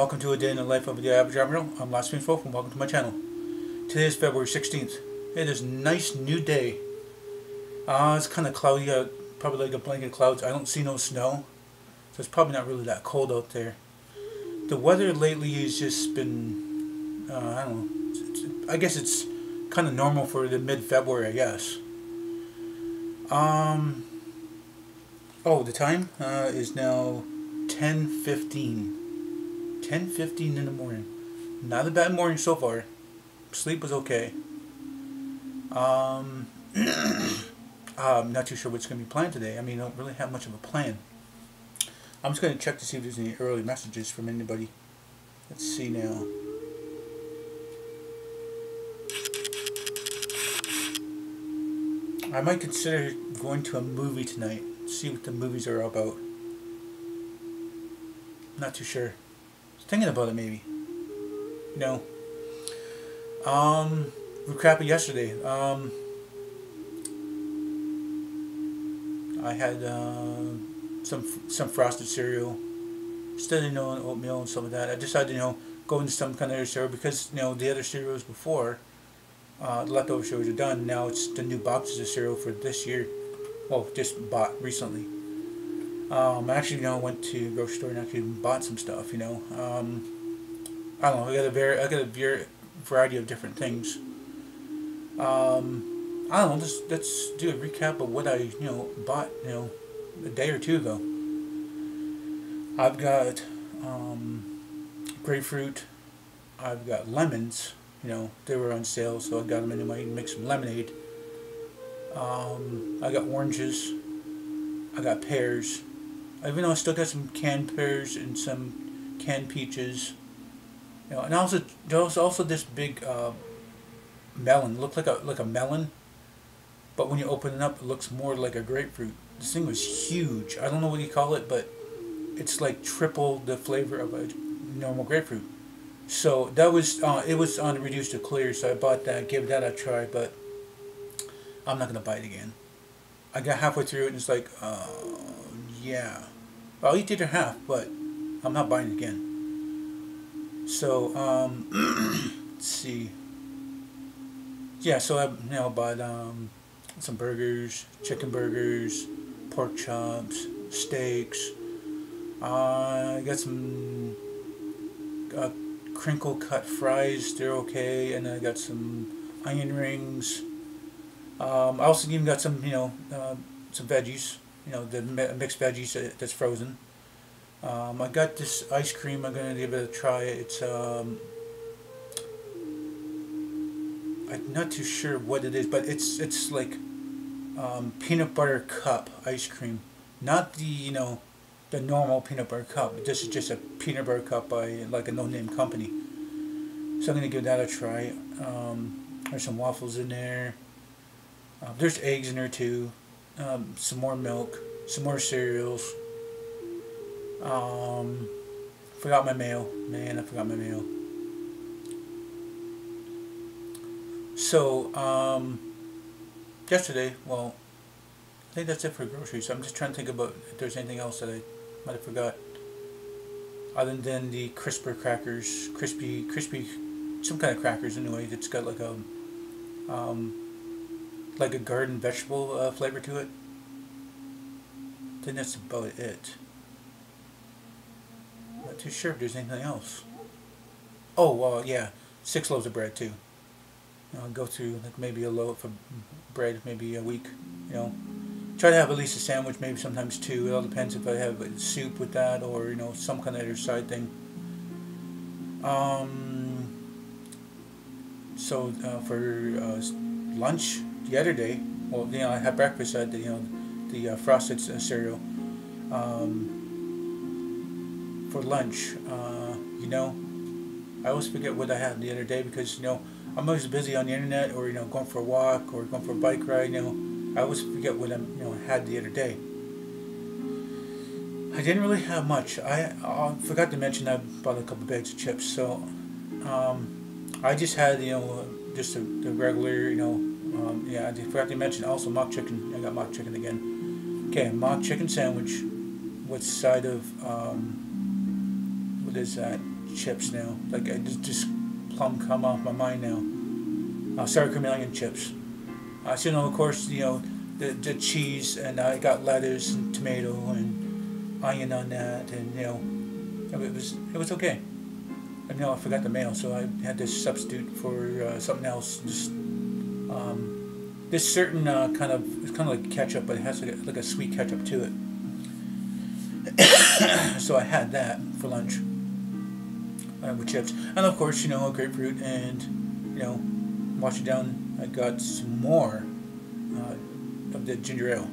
welcome to a day in the life of the Aboriginal. I'm lostPhoenixWolf and welcome to my channel. Today is February 16th. It is a nice new day. It's kind of cloudy out, probably like a blanket of clouds. I don't see no snow, so it's probably not really that cold out there. The weather lately has just been, I don't know, I guess it's kind of normal for the mid-February, I guess. Oh, the time is now 10:15. 10:15 in the morning. Not a bad morning so far. Sleep was okay. I'm not too sure what's going to be planned today. I mean, I don't really have much of a plan. I'm just going to check to see if there's any early messages from anybody. Let's see now. I might consider going to a movie tonight. See what the movies are about. Not too sure. Thinking about it maybe. No. Recap yesterday. I had some frosted cereal. Instead of oatmeal and some of that, I decided go into some kind of other cereal because the other cereals before the leftover cereals are done. Now it's the new boxes of cereal for this year. Well, just bought recently. I actually went to the grocery store and actually bought some stuff. I don't know. I got a variety of different things. I don't know. Let's do a recap of what I bought a day or two ago. I've got grapefruit. I've got lemons. They were on sale, so I got them anyway and make some lemonade. I got oranges. I got pears. Even though I still got some canned pears and some canned peaches. And also there was also this big melon. It looked like a melon, but when you open it up, it looks more like a grapefruit. This thing was huge. I don't know what you call it, but it's like triple the flavor of a normal grapefruit. So that was it was on reduced to clear, so I bought that, gave that a try, but I'm not gonna buy it again. I got halfway through it and it's like, yeah, I'll eat the other half, but I'm not buying it again. So let's see. Yeah, so I bought some burgers, chicken burgers, pork chops, steaks. I got some crinkle cut fries. They're okay, and I got some onion rings. I also even got some some veggies. The mixed veggies that's frozen. I got this ice cream. I'm gonna give it a try. It's I'm not too sure what it is, but it's like peanut butter cup ice cream, not the the normal peanut butter cup. This is just a peanut butter cup by like a no-name company. So I'm gonna give that a try. There's some waffles in there. There's eggs in there too. Some more milk, some more cereals. Forgot my mail. Man, I forgot my mail. So, yesterday, well, I think that's it for groceries. So I'm just trying to think about if there's anything else that I might have forgot. Other than the crisper crackers, crispy, some kind of crackers anyway. It's got like a garden vegetable flavor to it. I think that's about it. Not too sure if there's anything else. Oh, yeah, 6 loaves of bread too. I'll go through like maybe a loaf of bread, maybe a week. Try to have at least a sandwich, maybe sometimes 2. It all depends if I have soup with that or some kind of other side thing. So for lunch the other day, well, I had breakfast. I had the frosted cereal. For lunch, I always forget what I had the other day because I'm always busy on the internet or going for a walk or going for a bike ride. I always forget what I had the other day. I didn't really have much. I forgot to mention I bought a couple bags of chips. So I just had just the regular yeah, I forgot to mention also mock chicken. I got mock chicken again. Okay, mock chicken sandwich with side of what is that? chips now. Like I just plumb come off my mind now. Sour cream and onion chips. So you know, of course, you know, the cheese, and I got lettuce and tomato and onion on that, and you know, it was okay. And you know, I forgot the mayo, so I had to substitute for something else. Just this certain kind of, it's kind of like ketchup, but it has like a sweet ketchup to it. So I had that for lunch with chips, and of course, you know, a grapefruit, and you know, wash it down. I got some more of the ginger ale.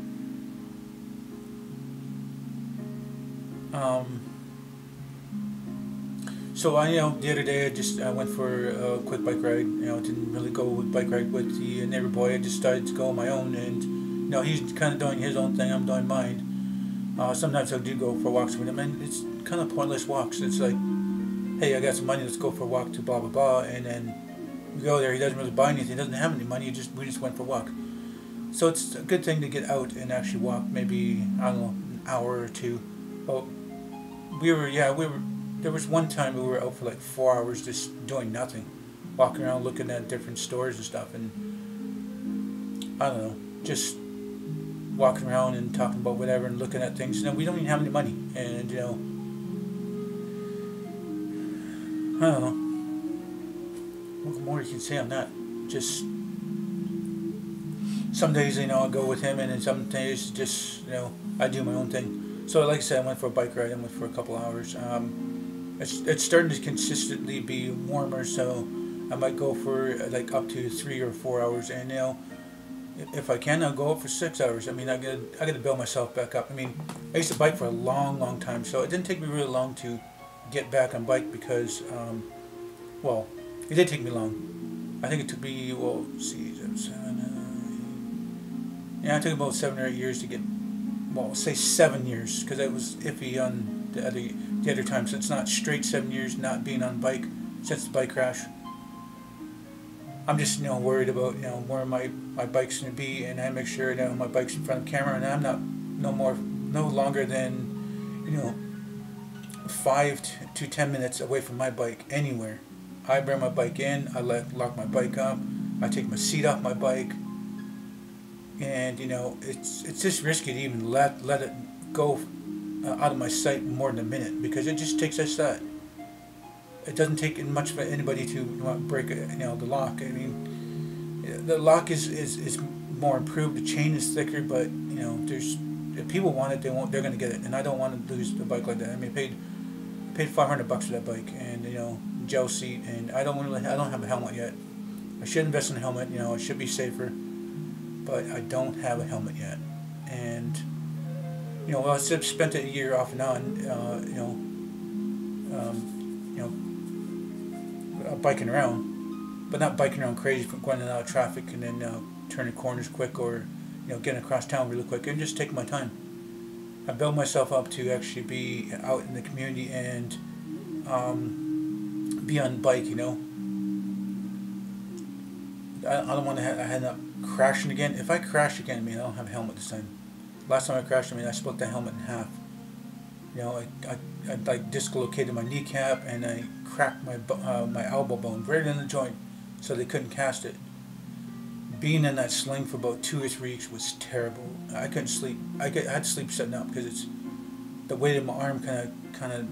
So you know, the other day I went for a quick bike ride. You know, didn't really go with bike ride with the neighbor boy. I just started to go on my own, and you know, he's kind of doing his own thing. I'm doing mine. Sometimes I do go for walks with him, and it's kind of pointless walks. It's like, hey, I got some money, let's go for a walk to blah blah blah, and then we go there. He doesn't really buy anything. He doesn't have any money. We just went for a walk. So it's a good thing to get out and actually walk. Maybe, I don't know, an hour or two. But there was one time we were out for like 4 hours just doing nothing, walking around looking at different stores and stuff, and I don't know, just walking around and talking about whatever and looking at things. You know, we don't even have any money, and you know, I don't know. What more you can say on that? Just some days, you know, I go with him, and then some days, just, you know, I do my own thing. So, like I said, I went for a bike ride. I went for a couple hours. It's starting to consistently be warmer, so I might go for like up to 3 or 4 hours. And you know, if I can, I'll go up for 6 hours. I mean, I gotta build myself back up. I mean, I used to bike for a long time, so it didn't take me really long to get back on bike because, well, it did take me long. I think it took me, well, let's see, yeah, it took about 7 or 8 years to get, well, say 7 years, because I was iffy on the other time. So it's not straight 7 years not being on bike since the bike crash. I'm just, you know, worried about, you know, where my bike's going to be, and I make sure that my bike's in front of the camera, and I'm not no longer than, you know, 5 to 10 minutes away from my bike anywhere. I bring my bike in, I lock my bike up, I take my seat off my bike, and you know, it's just risky to even let it go out of my sight more than a minute, because it just takes us that. It doesn't take much for anybody to break, you know, the lock. I mean, the lock is more improved. The chain is thicker, but you know, if people want it, they're going to get it, and I don't want to lose the bike like that. I mean, I paid $500 for that bike, and you know, gel seat, and I don't have a helmet yet. I should invest in a helmet. You know, it should be safer, but I don't have a helmet yet. And you know, well, I spent a year off and on, biking around, but not biking around crazy, going in and out of traffic, and then turning corners quick, or you know, getting across town really quick, and just taking my time. I built myself up to actually be out in the community and be on bike. You know, I don't want to end up crashing again. If I crash again, I mean, I don't have a helmet this time. Last time I crashed, I mean, I split the helmet in half. You know, I like dislocated my kneecap, and I cracked my elbow bone right in the joint, so they couldn't cast it. Being in that sling for about 2 or 3 weeks was terrible. I couldn't sleep. I had to sleep sitting up, because it's the weight of my arm kind of,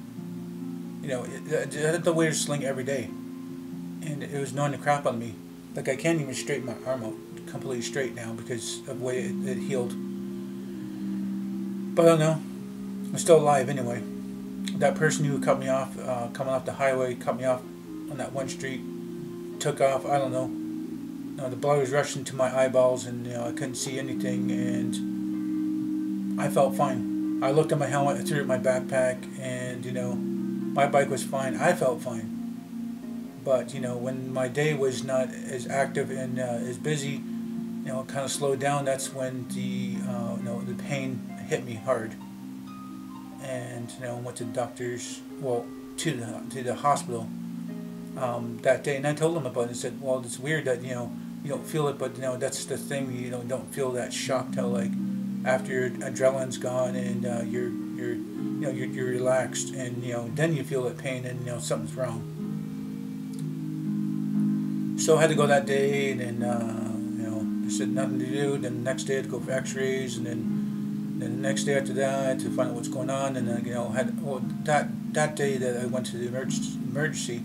you know, I had the weight of the sling every day, and it was annoying the crap out of me. Like, I can't even straighten my arm out completely straight now because of the way it healed. But I don't know. I'm still alive anyway. That person who cut me off, coming off the highway, cut me off on that one street, took off. I don't know. The blood was rushing to my eyeballs, and you know, I couldn't see anything, and I felt fine. I looked at my helmet, I threw it in my backpack, and you know, my bike was fine. I felt fine. But you know, when my day was not as active and as busy, you know, it kind of slowed down. That's when the pain hit me hard, and you know, went to the doctors, well, to the hospital that day, and I told them about it. I said, well, it's weird that you know, you don't feel it, but you know, that's the thing, you know, don't feel that shock till like after your adrenaline's gone, and your you're relaxed, and then you feel that pain, and something's wrong. So I had to go that day, and then they said nothing to do. Then the next day I had to go for X-rays, and then the next day after that to find out what's going on. And then that day that I went to the emergency,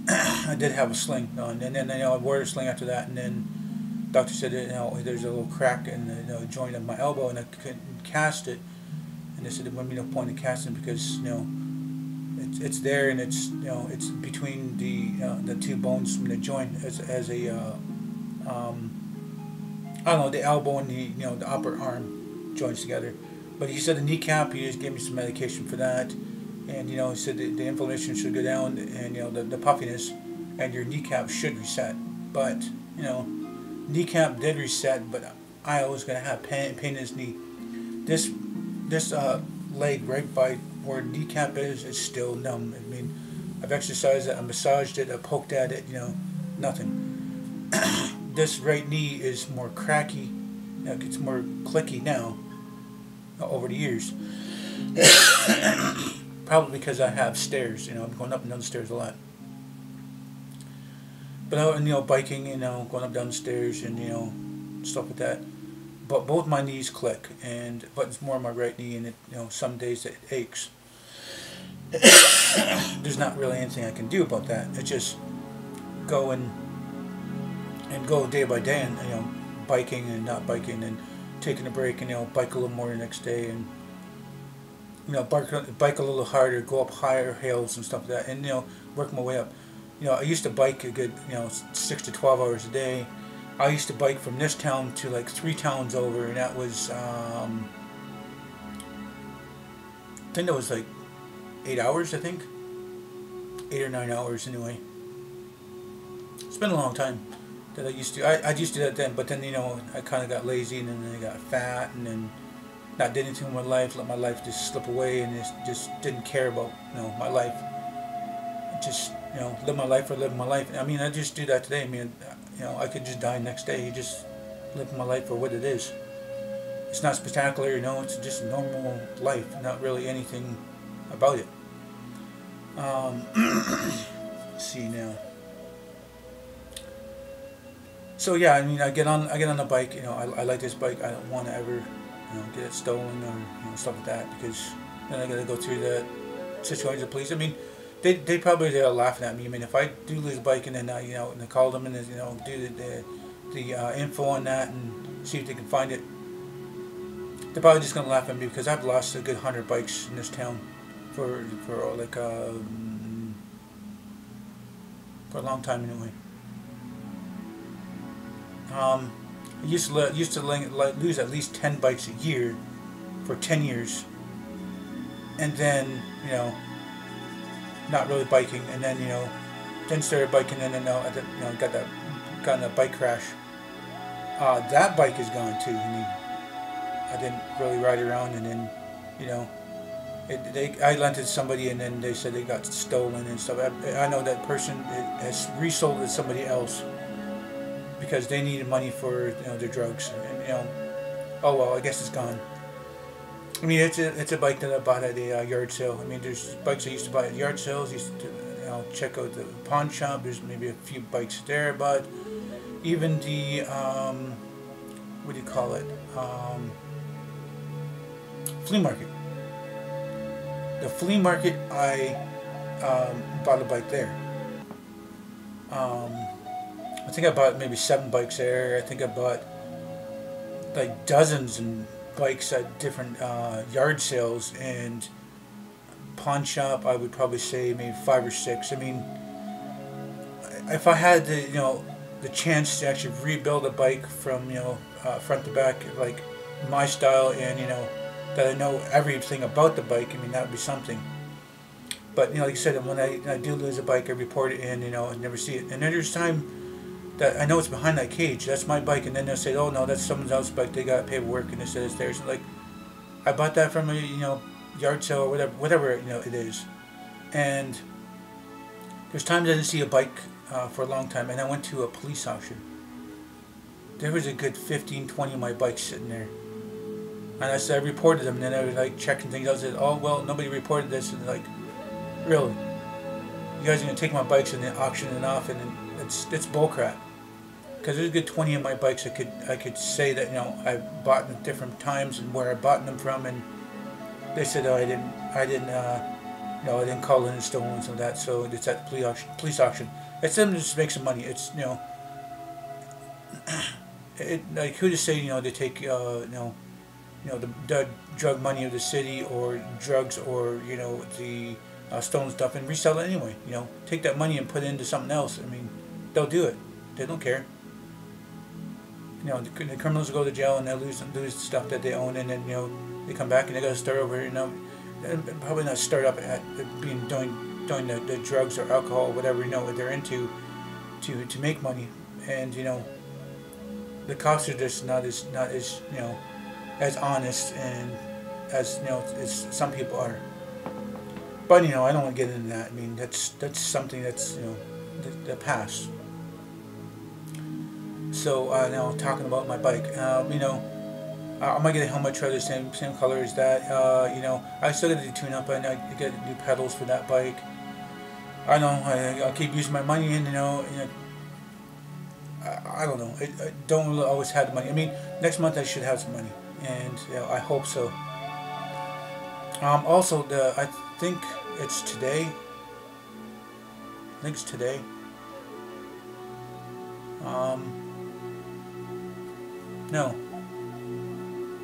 I did have a sling on, and then I wore a sling after that, and then the doctor said that, there's a little crack in the joint of my elbow, and I couldn't cast it. And they said there wouldn't be no point in casting because it's there, and it's it's between the two bones from the joint as a I don't know, the elbow and the upper arm joints together. But he said the kneecap, he just gave me some medication for that, and he said the inflammation should go down, and the puffiness, and your kneecap should reset. But kneecap did reset, but I was gonna have pain in his knee. This leg right by where kneecap is still numb. I mean, I've exercised it, I massaged it, I poked at it, nothing. This right knee is more cracky, it's more clicky now over the years. Probably because I have stairs, I'm going up and down the stairs a lot. But biking, going up down the stairs and stuff like that. But both my knees click, but it's more my right knee, and it, some days it aches. There's not really anything I can do about that. It's just go and go day by day, and biking and not biking, and taking a break, and bike a little more the next day, and bike a little harder, go up higher hills and stuff like that, and work my way up. I used to bike a good 6 to 12 hours a day. I used to bike from this town to like 3 towns over, and that was I think that was like 8 hours, I think 8 or 9 hours anyway. It's been a long time that I used to. I used to do that then, but then I kind of got lazy, and then I got fat, and then not did anything with my life, let my life just slip away, and just didn't care about my life. Just live my life or live my life. I mean, I just do that today. I mean, I could just die next day. You just live my life for what it is. It's not spectacular, it's just a normal life, not really anything about it. Let's see now. So yeah, I mean, I get on the bike. I like this bike. I don't want to ever get it stolen or stuff like that, because then I got to go through the situation with the police. I mean, they probably are laughing at me. I mean, if I do lose a bike, and then and I call them, and do the info on that and see if they can find it, they're probably just gonna laugh at me, because I've lost a good 100 bikes in this town for like for a long time anyway. I used to lose at least 10 bikes a year for 10 years, and then not really biking, and then then started biking, and then got in a bike crash. That bike is gone too. I mean, I didn't really ride around, and then I lent it to somebody, and then they said they got stolen and stuff. I know that person has resold it to somebody else because they needed money for their drugs, and oh well, I guess it's gone. I mean, it's a bike that I bought at a yard sale. I mean, there's bikes I used to buy at yard sales. Used to check out the pawn shop. There's maybe a few bikes there, but even the what do you call it? Flea market. The flea market, I bought a bike there. I think I bought maybe 7 bikes there. I think I bought like dozens and bikes at different yard sales, and pawn shop I would probably say maybe 5 or 6. I mean, if I had the chance to actually rebuild a bike from front to back, like my style, and that I know everything about the bike, I mean, that would be something. But like I said, when I do lose a bike, I report it in, and never see it. And then there's time that I know it's behind that cage. That's my bike, and then they'll say, "Oh no, that's someone else's bike. They got paperwork, and they said it's theirs." Like, I bought that from a yard sale or whatever it is. And there's times I didn't see a bike for a long time, and I went to a police auction. There was a good 15, 20 of my bikes sitting there. And I said I reported them, and then I was like checking things out. I said, oh well, nobody reported this, and like, really, you guys are gonna take my bikes and then auction it off, and then it's bullcrap. Because there's a good 20 of my bikes I could say that, you know, I bought them at different times and where I bought them from, and they said, oh, I didn't no, I didn't call in and stolen some of that, so it's at the police auction. It's them to just make some money. It's, you know, like, who to say, you know, they take, the drug money of the city, or drugs, or, you know, the stolen stuff, and resell it anyway. You know, take that money and put it into something else. I mean, they'll do it. They don't care. You know, the criminals will go to jail and they'll lose the stuff that they own, and then, you know, they come back and they got to start over. You know, and probably not start up at doing the drugs or alcohol or whatever, you know, what they're into to make money. And, you know, the cops are just not as you know, as honest and as, you know, as some people are. But, you know, I don't want to get into that. I mean, that's something that's, you know, the past. So now talking about my bike, you know, I might get a helmet tread the same color as that. You know, I still got to tune up, and I get new pedals for that bike. I know I'll keep using my money, and, you know I don't know. I don't really always have the money. I mean, next month I should have some money, and, you know, I hope so. Also, I think it's today. I think it's today. No.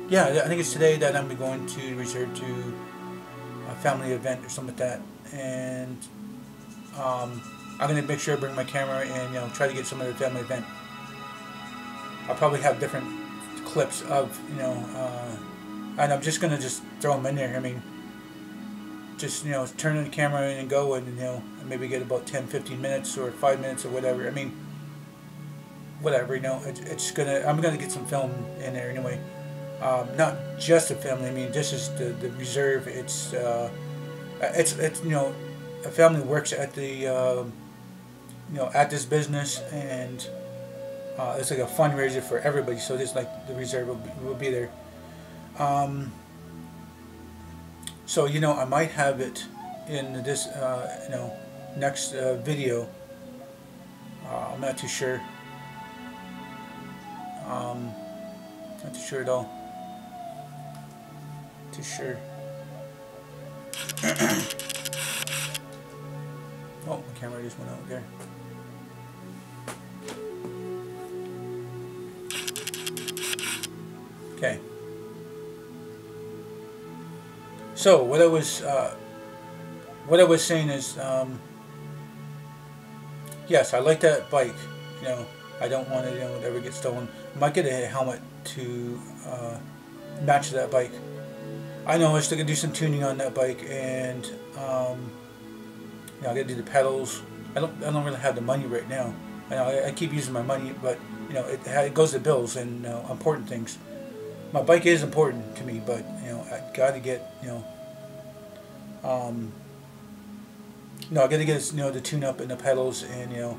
Yeah, I think it's today that I'm going to reserve to a family event or something like that, and I'm going to make sure I bring my camera and, you know, try to get some of the family event. I'll probably have different clips of, you know, and I'm just going to throw them in there. I mean, just, you know, turn the camera in and go, and, you know, maybe get about 10-15 minutes or 5 minutes or whatever. I mean, whatever, you know, I'm gonna get some film in there anyway. Not just a family. I mean, this is the reserve. It's you know, a family works at the you know, at this business, and it's like a fundraiser for everybody. So this, like, the reserve will be there. So, you know, I might have it in this you know, next video. I'm not too sure. Not too sure at all. Too sure. Oh, my camera just went out there. Okay. So what I was saying is, yes, I like that bike. You know, I don't want to, you know, ever get stolen. I might get a helmet to match that bike. I know I still gotta do some tuning on that bike, and you know, I gotta do the pedals. I don't really have the money right now. I know I keep using my money, but, you know, it goes to bills and, you know, important things. My bike is important to me, but, you know, I gotta get, you know, I gotta get, you know, the tune up and the pedals, and, you know,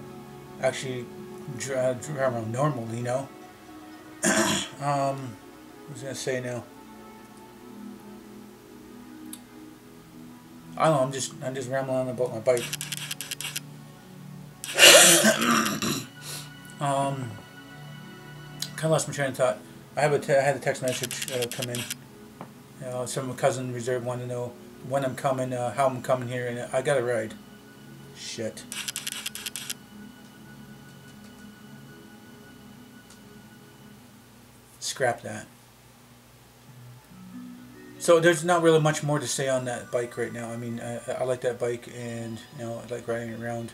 actually drive around normally, you know. What was I gonna say now? I don't know. I'm just rambling on about my bike. Kind of lost my train of thought. I had a text message come in. You know, some of my cousin reserve wanted to know when I'm coming, how I'm coming here, and I got a ride. Shit. Scrap that. So there's not really much more to say on that bike right now. I mean, I like that bike, and, you know, I like riding it around.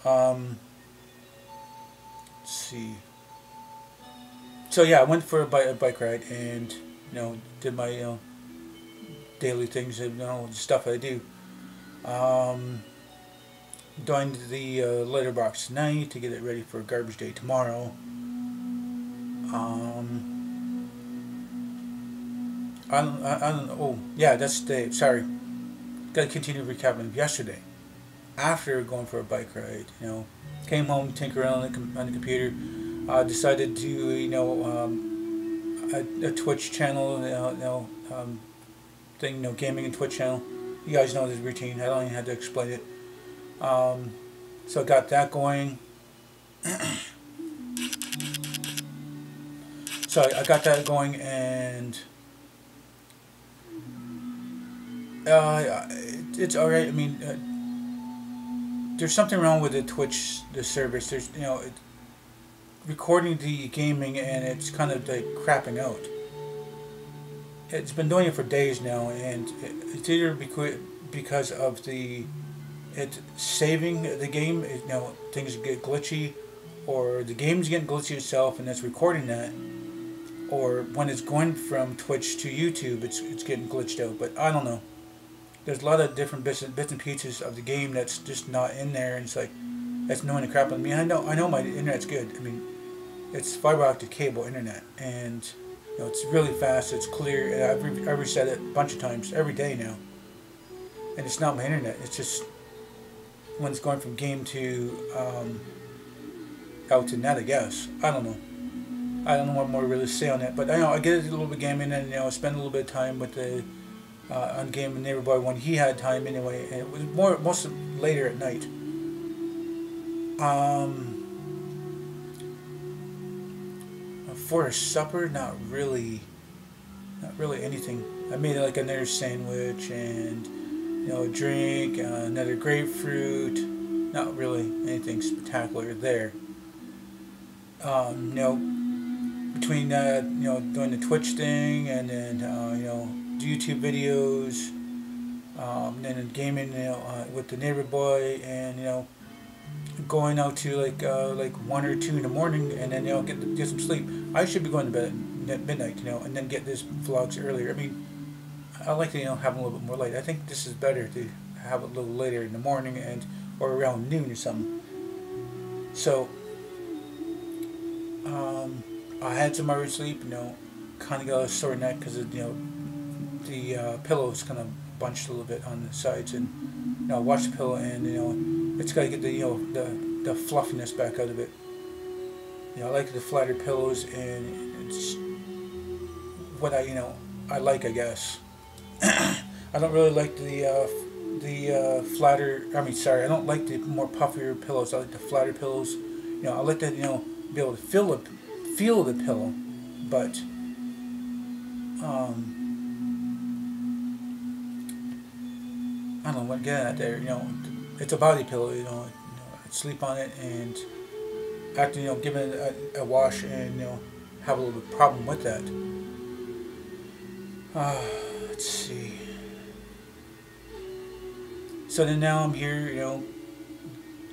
Let's see. So yeah, I went for a bike ride, and, you know, did my, you know, daily things, you know, stuff I do. Joined the litter box tonight to get it ready for garbage day tomorrow. I don't know. Oh, yeah, that's the, sorry. Got to continue recapping yesterday. After going for a bike ride, you know, came home, tinkered around on the computer, decided to, you know, a Twitch channel, thing, gaming and Twitch channel. You guys know this routine. I don't even have to explain it. So I got that going. So I got that going, and it's all right. I mean, there's something wrong with the service. There's recording the gaming, and it's kind of like crapping out. It's been doing it for days now, and it's either because of it's saving the game. Things get glitchy, or the game's getting glitchy itself, and it's recording that. Or when it's going from Twitch to YouTube, it's getting glitched out. But I don't know. There's a lot of different bits and pieces of the game that's just not in there, and it's like that's annoying the crap out of me. I know my internet's good. I mean, it's fiber optic cable internet, and it's really fast. It's clear. And I've reset it a bunch of times every day now, and it's not my internet. It's just when it's going from game to out to net. I guess I don't know. I don't know what more to really say on that, but I get a little bit gaming, and I spend a little bit of time with the on Game and Neighborboy when he had time anyway, and it was most later at night. For supper, not really anything. I made like another sandwich and a drink, another grapefruit. Not really anything spectacular there. Between doing the Twitch thing, and then YouTube videos, and then gaming with the neighbor boy, and going out to like 1 or 2 in the morning, and then get some sleep. I should be going to bed at midnight, and then get this vlogs earlier. I mean, I like to have a little bit more light. I think this is better to have it a little later in the morning or around noon or something. So I had some hours sleep, kind of got a sore neck because the pillow's kind of bunched a little bit on the sides, and I washed the pillow, and it's got to get the fluffiness back out of it. I like the flatter pillows, and it's what I like, I guess. I don't really like the flatter. I mean, sorry, I don't like the more puffier pillows. I like the flatter pillows. I like to be able to feel the pillow, but I don't know what to get at there. It's a body pillow. I sleep on it, and after give it a wash, and have a little bit of problem with that. Let's see. So then now I'm here.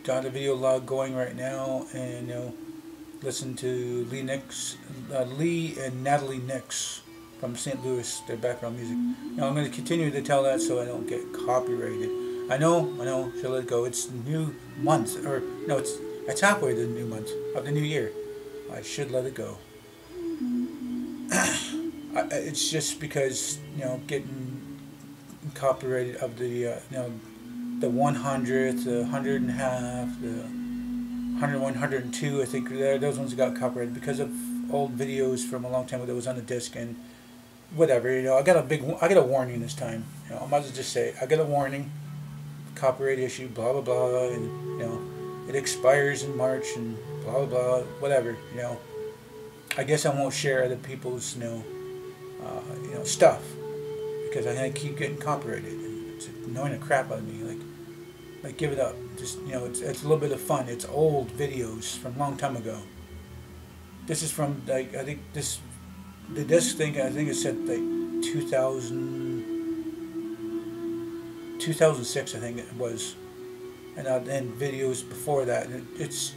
Got a video log going right now, and listen to Lee and Natalie Nix from St. Louis, their background music. I'm going to continue to tell that so I don't get copyrighted. I know, should let it go. It's new month, or no, it's halfway to the new month of the new year. I should let it go. It's just because getting copyrighted of the the 100th, the 100 and a half, the 101, 102. I think those ones got copyrighted because of old videos from a long time ago that was on the disc and whatever. I got a warning this time. I might as well just say I got a warning, copyright issue, blah blah blah, and it expires in March and blah blah blah, whatever. I guess I won't share other people's stuff because I keep getting copyrighted. It's annoying the crap out of me. Like give it up. Just it's a little bit of fun. It's old videos from a long time ago. This is from I think the disc thing. I think it said 2006. I think it was, and videos before that. It's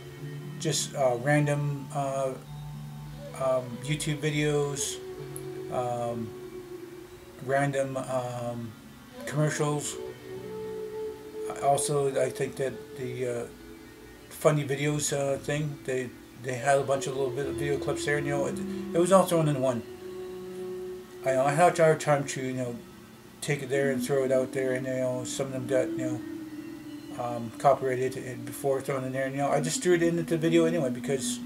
just random YouTube videos, random commercials. Also, I think that the funny videos thing, they had a bunch of little bit of video clips there, and it was all thrown in one. I had a hard time to take it there and throw it out there, and some of them got copyrighted before throwing in there, and I just threw it into the video anyway because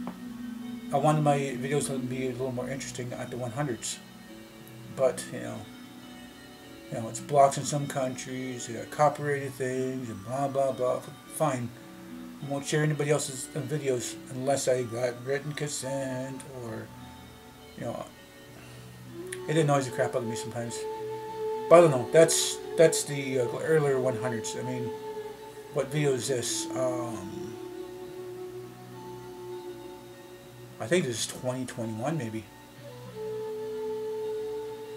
I wanted my videos to be a little more interesting at the 100s, but it's blocked in some countries. They got copyrighted things and blah blah blah. Fine, I won't share anybody else's videos unless I got written consent or it annoys the crap out of me sometimes. But I don't know. That's the earlier 100s. I mean, what video is this? I think this is 2021, maybe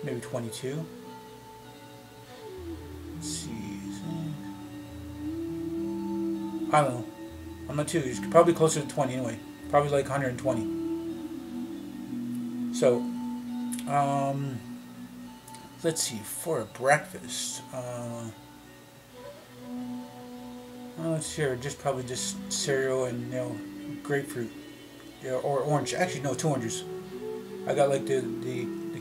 22. Let's see. I don't know. I'm not too. It's probably closer to 20 anyway. Probably like 120. So, let's see. For breakfast, let's share probably just cereal and grapefruit, or orange. Actually, no, 2 oranges. I got like the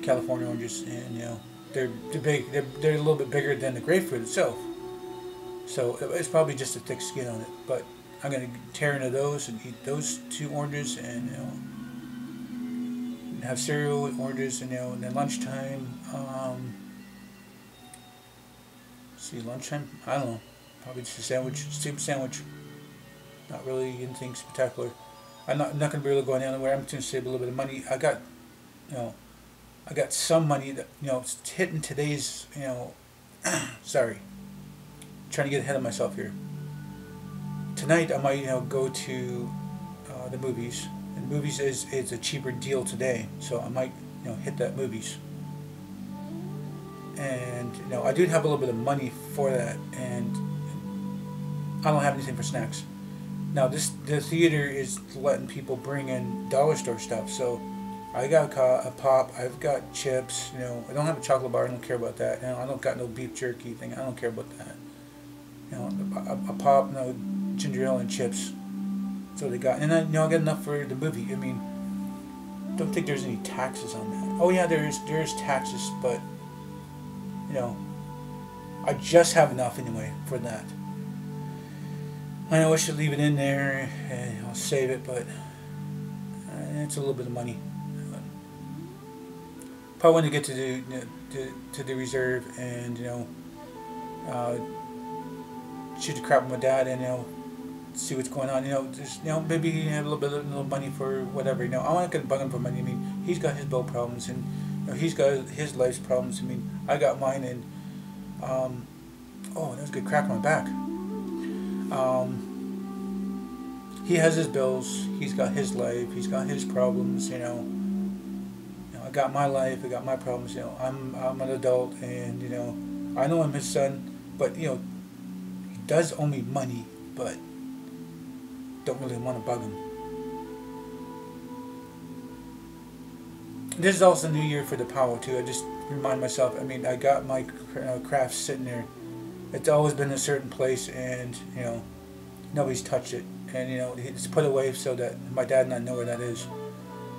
California oranges, and they're big. They're a little bit bigger than the grapefruit itself. So it's probably just a thick skin on it. But I'm gonna tear into those and eat those 2 oranges, and have cereal with oranges, and and then lunchtime. See, lunchtime. I don't know. Probably just a sandwich, soup sandwich. Not really anything spectacular. I'm not gonna be able to go anywhere. I'm just gonna save a little bit of money. I got some money that it's hitting today's sorry, trying to get ahead of myself here. Tonight I might go to the movies. And movies is a cheaper deal today, so I might hit that movies. And I do have a little bit of money for that, and I don't have anything for snacks. Now the theater is letting people bring in dollar store stuff, so I got a pop, I've got chips, I don't have a chocolate bar, I don't care about that. I don't got no beef jerky thing, I don't care about that. A pop, no ginger ale and chips. That's what they got. And I got enough for the movie. I mean, don't think there's any taxes on that. Oh yeah, there is taxes, but I just have enough anyway for that. I know I should leave it in there and I'll save it, but it's a little bit of money. Probably want to get to the reserve and shoot the crap with my dad and see what's going on. Just maybe have a little money for whatever. I'm not gonna bug him for money. I mean, he's got his bill problems and he's got his life's problems. I mean, I got mine, and oh, that was a good crack on my back. He has his bills. He's got his life. He's got his problems. I got my life. I got my problems. I'm an adult, and I know I'm his son, but he does owe me money, but don't really want to bug him. This is also New Year for the Powell too. I just remind myself. I mean, I got my crafts sitting there. It's always been in a certain place, and nobody's touched it, and it's put away so that my dad and I know where that is.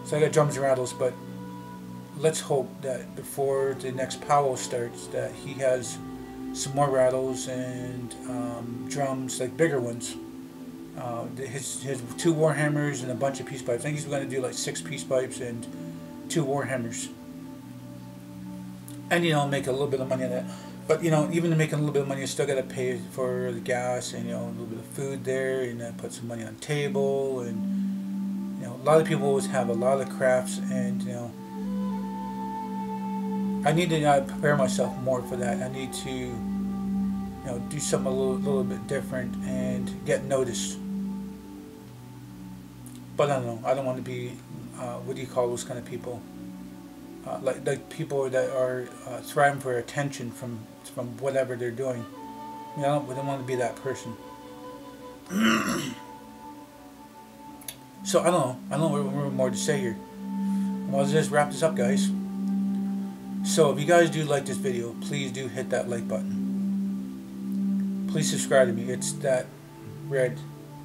So I got drums and rattles, but let's hope that before the next Powell starts, that he has some more rattles and drums, like bigger ones. His 2 war hammers and a bunch of peace pipes. I think he's going to do like 6 peace pipes and 2 war hammers. And make a little bit of money on that. But even to make a little bit of money, I still got to pay for the gas and a little bit of food there, and put some money on the table. And a lot of people always have a lot of crafts, and I need to prepare myself more for that. I need to do something a little bit different and get noticed. But I don't know. I don't want to be what do you call those kind of people? Like people that are thriving for attention from whatever they're doing. I don't want to be that person. So I don't know what more to say here. Well, let's just wrap this up, guys. So if you guys do like this video, please do hit that like button. Please subscribe to me. It's that red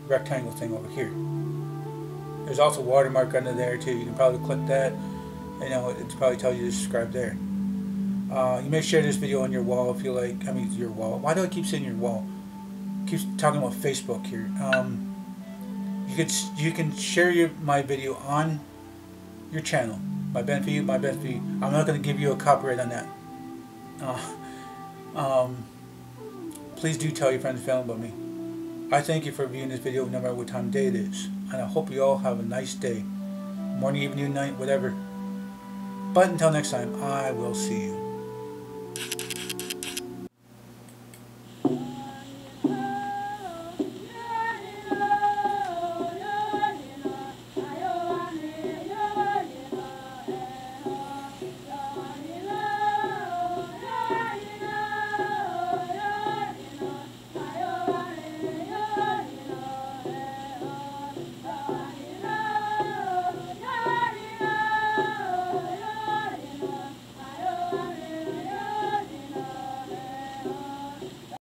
rectangle thing over here. There's also a watermark under there too. You can probably click that. It probably tells you to subscribe there. You may share this video on your wall if you like. I mean, your wall. Why do I keep saying your wall? I keep talking about Facebook here. You can share my video on your channel. My benefit you, my benefit you. I'm not going to give you a copyright on that. Please do tell your friends and family about me. I thank you for viewing this video no matter what time of day it is. And I hope you all have a nice day. Morning, evening, night, whatever. But until next time, I will see you.